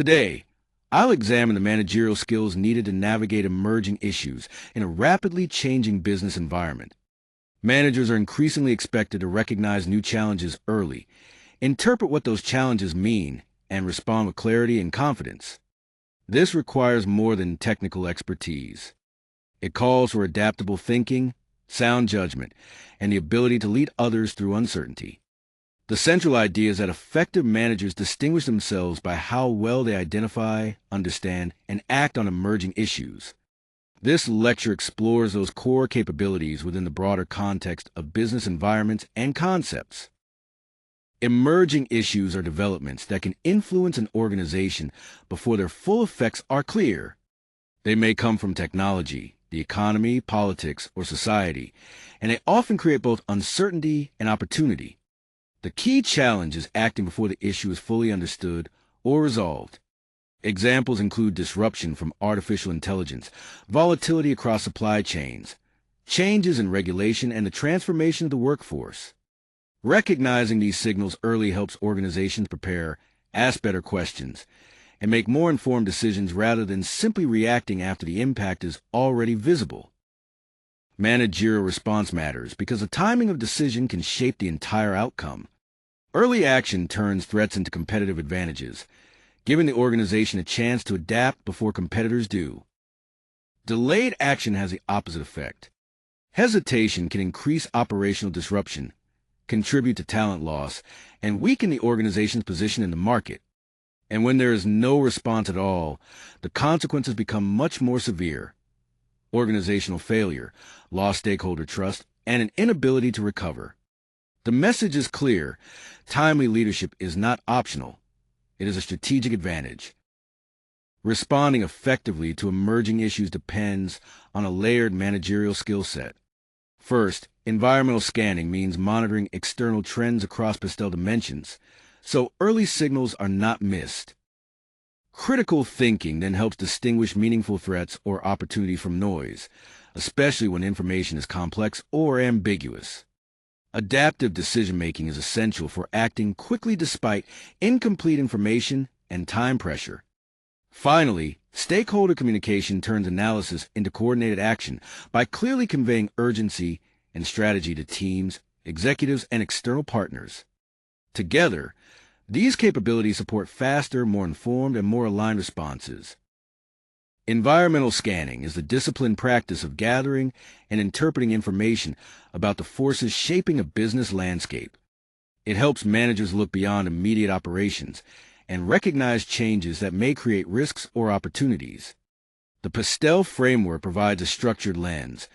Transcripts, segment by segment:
Today, I'll examine the managerial skills needed to navigate emerging issues in a rapidly changing business environment. Managers are increasingly expected to recognize new challenges early, interpret what those challenges mean, and respond with clarity and confidence. This requires more than technical expertise. It calls for adaptable thinking, sound judgment, and the ability to lead others through uncertainty. The central idea is that effective managers distinguish themselves by how well they identify, understand, and act on emerging issues. This lecture explores those core capabilities within the broader context of business environments and concepts. Emerging issues are developments that can influence an organization before their full effects are clear. They may come from technology, the economy, politics, or society, and they often create both uncertainty and opportunity. The key challenge is acting before the issue is fully understood or resolved. Examples include disruption from artificial intelligence, volatility across supply chains, changes in regulation, and the transformation of the workforce. Recognizing these signals early helps organizations prepare, ask better questions, and make more informed decisions rather than simply reacting after the impact is already visible. Managerial response matters because the timing of decision can shape the entire outcome. Early action turns threats into competitive advantages, giving the organization a chance to adapt before competitors do. Delayed action has the opposite effect. Hesitation can increase operational disruption, contribute to talent loss, and weaken the organization's position in the market. And when there is no response at all, the consequences become much more severe. Organizational failure, lost stakeholder trust, and an inability to recover. The message is clear. Timely leadership is not optional. It is a strategic advantage. Responding effectively to emerging issues depends on a layered managerial skill set. First, environmental scanning means monitoring external trends across pastel dimensions, so early signals are not missed. Critical thinking then helps distinguish meaningful threats or opportunities from noise, especially when information is complex or ambiguous. Adaptive decision-making is essential for acting quickly despite incomplete information and time pressure. Finally, stakeholder communication turns analysis into coordinated action by clearly conveying urgency and strategy to teams, executives, and external partners. Together, these capabilities support faster, more informed, and more aligned responses. Environmental scanning is the disciplined practice of gathering and interpreting information about the forces shaping a business landscape. It helps managers look beyond immediate operations and recognize changes that may create risks or opportunities. The Pastel framework provides a structured lens,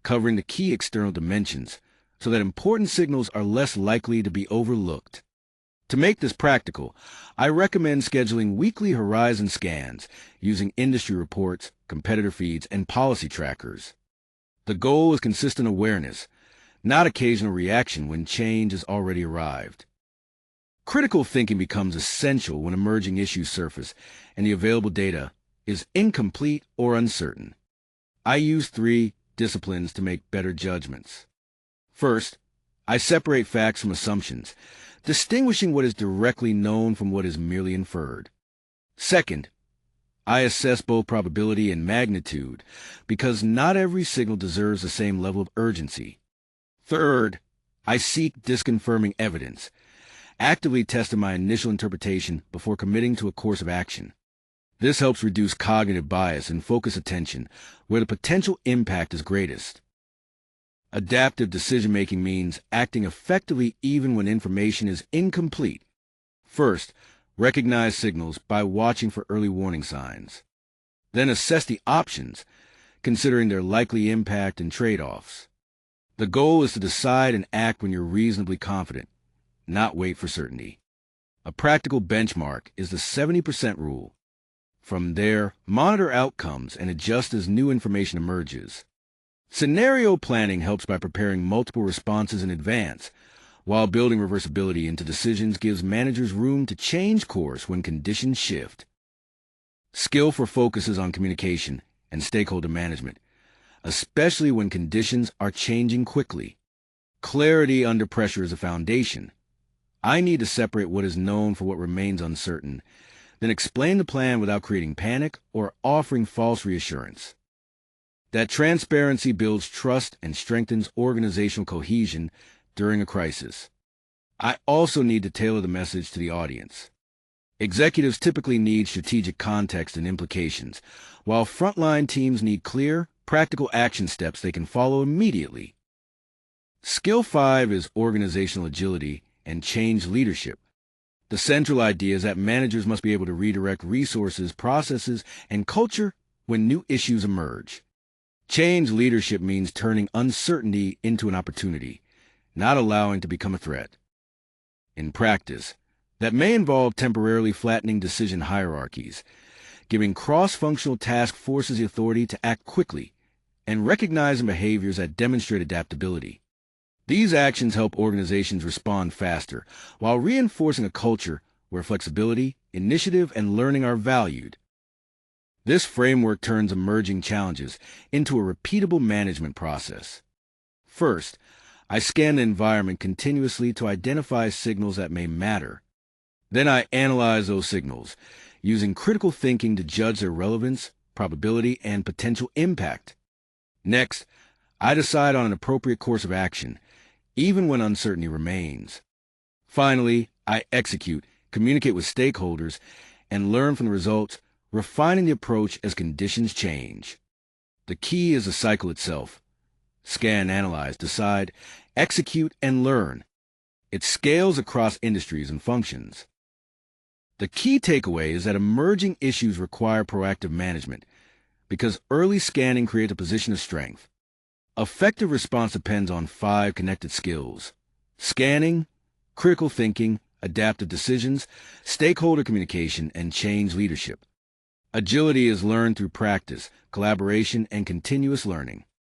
covering the key external dimensions, so that important signals are less likely to be overlooked. To make this practical, I recommend scheduling weekly horizon scans using industry reports, competitor feeds, and policy trackers. The goal is consistent awareness, not occasional reaction when change has already arrived. Critical thinking becomes essential when emerging issues surface and the available data is incomplete or uncertain. I use 3 disciplines to make better judgments. First, I separate facts from assumptions, distinguishing what is directly known from what is merely inferred. Second, I assess both probability and magnitude, because not every signal deserves the same level of urgency. Third, I seek disconfirming evidence, actively testing my initial interpretation before committing to a course of action. This helps reduce cognitive bias and focus attention where the potential impact is greatest. Adaptive decision-making means acting effectively even when information is incomplete. First, recognize signals by watching for early warning signs. Then assess the options, considering their likely impact and trade-offs. The goal is to decide and act when you're reasonably confident, not wait for certainty. A practical benchmark is the 70% rule. From there, monitor outcomes and adjust as new information emerges. Scenario planning helps by preparing multiple responses in advance, while building reversibility into decisions gives managers room to change course when conditions shift. Skillful focuses on communication and stakeholder management, especially when conditions are changing quickly. Clarity under pressure is a foundation. I need to separate what is known from what remains uncertain, Then explain the plan without creating panic or offering false reassurance. That transparency builds trust and strengthens organizational cohesion during a crisis. I also need to tailor the message to the audience. Executives typically need strategic context and implications, while frontline teams need clear, practical action steps they can follow immediately. Skill 5 is organizational agility and change leadership. The central idea is that managers must be able to redirect resources, processes, and culture when new issues emerge. Change leadership means turning uncertainty into an opportunity, not allowing it to become a threat. In practice, that may involve temporarily flattening decision hierarchies, giving cross-functional task forces the authority to act quickly, and recognizing behaviors that demonstrate adaptability. These actions help organizations respond faster, while reinforcing a culture where flexibility, initiative, and learning are valued. This framework turns emerging challenges into a repeatable management process. First, I scan the environment continuously to identify signals that may matter. Then I analyze those signals, using critical thinking to judge their relevance, probability, and potential impact. Next, I decide on an appropriate course of action, even when uncertainty remains. Finally, I execute, communicate with stakeholders, and learn from the results, refining the approach as conditions change. The key is the cycle itself. Scan, analyze, decide, execute, and learn. It scales across industries and functions. The key takeaway is that emerging issues require proactive management because early scanning creates a position of strength. Effective response depends on 5 connected skills: scanning, critical thinking, adaptive decisions, stakeholder communication, and change leadership. Agility is learned through practice, collaboration, and continuous learning.